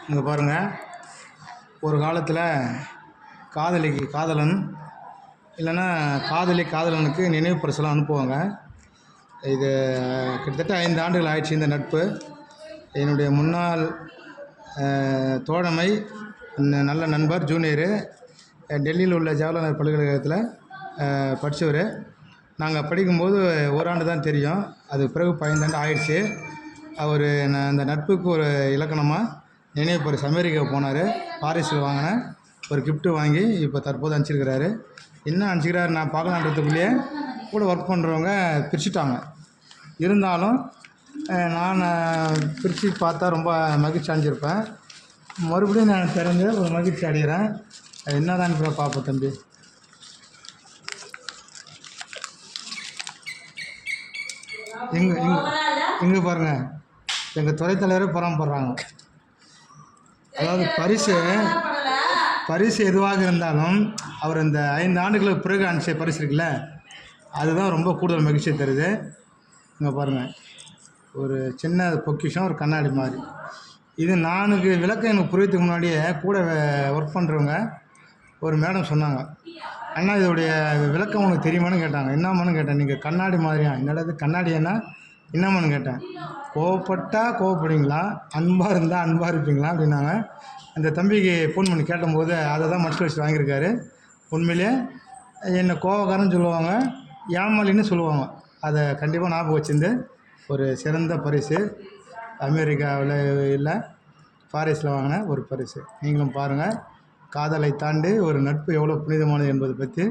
இங்கே பாருங்கள், ஒரு காலத்தில் காதலிக்கு காதலன் இல்லைன்னா காதலி காதலனுக்கு நினைவு பரிசெல்லாம் அனுப்புவாங்க. இது கிட்டத்தட்ட 5 ஆண்டுகள் ஆயிடுச்சு இந்த நட்பு. என்னுடைய முன்னாள் தோழமை, நல்ல நண்பர், ஜூனியரு, டெல்லியில் உள்ள ஜவஹர்லால் பல்கலைக்கழகத்தில் படித்தவர். நாங்கள் படிக்கும்போது ஓராண்டு தான் தெரியும், அதுக்கு பிறகு 15 ஆண்டு ஆயிடுச்சு. அவர் அந்த நட்புக்கு ஒரு இலக்கணமாக நினைவு பரிசு அமெரிக்கா போனார், பாரிஸில் வாங்கின ஒரு கிஃப்ட்டு வாங்கி இப்போ தற்போது அனுப்பிச்சிருக்கிறாரு. இன்னும் அனுப்பிச்சிக்கிறாரு, நான் பார்க்கலான்றதுக்குள்ளேயே கூட ஒர்க் பண்ணுறவங்க பிரிச்சுட்டாங்க. இருந்தாலும் நான் பிரித்து பார்த்தா ரொம்ப மகிழ்ச்சி அடைஞ்சிருப்பேன். மறுபடியும் நான் திறந்து ஒரு மகிழ்ச்சி அடைகிறேன். என்னதான் இப்போ பார்ப்போம் தம்பி. இங்கே பாருங்கள், எங்கள் துறை தலைவரே பொறாமப்படுறாங்க. அதாவது பரிசு எதுவாக இருந்தாலும் அவர் இந்த 5 ஆண்டுகளுக்கு பிறகு அனுப்பிச்ச பரிசு இருக்குல்ல, அதுதான் ரொம்ப கூடுதல் மகிழ்ச்சியை தருது. இங்கே பாருங்கள், ஒரு சின்ன பொக்கிஷம், ஒரு கண்ணாடி மாதிரி. இது விளக்கம் எனக்கு புரியறதுக்கு முன்னாடியே கூட ஒர்க் பண்ணுறவங்க ஒரு மேடம் சொன்னாங்க, அண்ணா இதோடைய விளக்கம் உனக்கு தெரியுமான்னு கேட்டாங்க. என்னம்மான்னு கேட்டேன். நீங்கள் கண்ணாடி மாதிரியா? என்னடா இது கண்ணாடியானா என்னம்மான்னு கேட்டேன். கோவப்பட்டால் கோவப்படுவீங்களா, அன்பாக இருந்தால் அன்பாக இருப்பீங்களா அப்படின்னாங்க. அந்த தம்பிக்கு ஃபோன் பண்ணி கேட்டபோது அதை தான் மனசில் வச்சு வாங்கியிருக்காரு. உண்மையிலே என்னை கோவக்காரன்னு சொல்லுவாங்க, ஏமாளின்னு சொல்லுவாங்க. அதை கண்டிப்பாக ஞாபகம் வச்சிருந்து ஒரு சிறந்த பரிசு அமெரிக்காவில் இல்லை பாரிஸில் வாங்கின ஒரு பரிசு. நீங்களும் பாருங்கள், காதலை தாண்டி ஒரு நட்பு எவ்வளோ புனிதமானது என்பதை பற்றி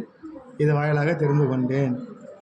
இது வாயிலாக தெரிந்து கொண்டேன்.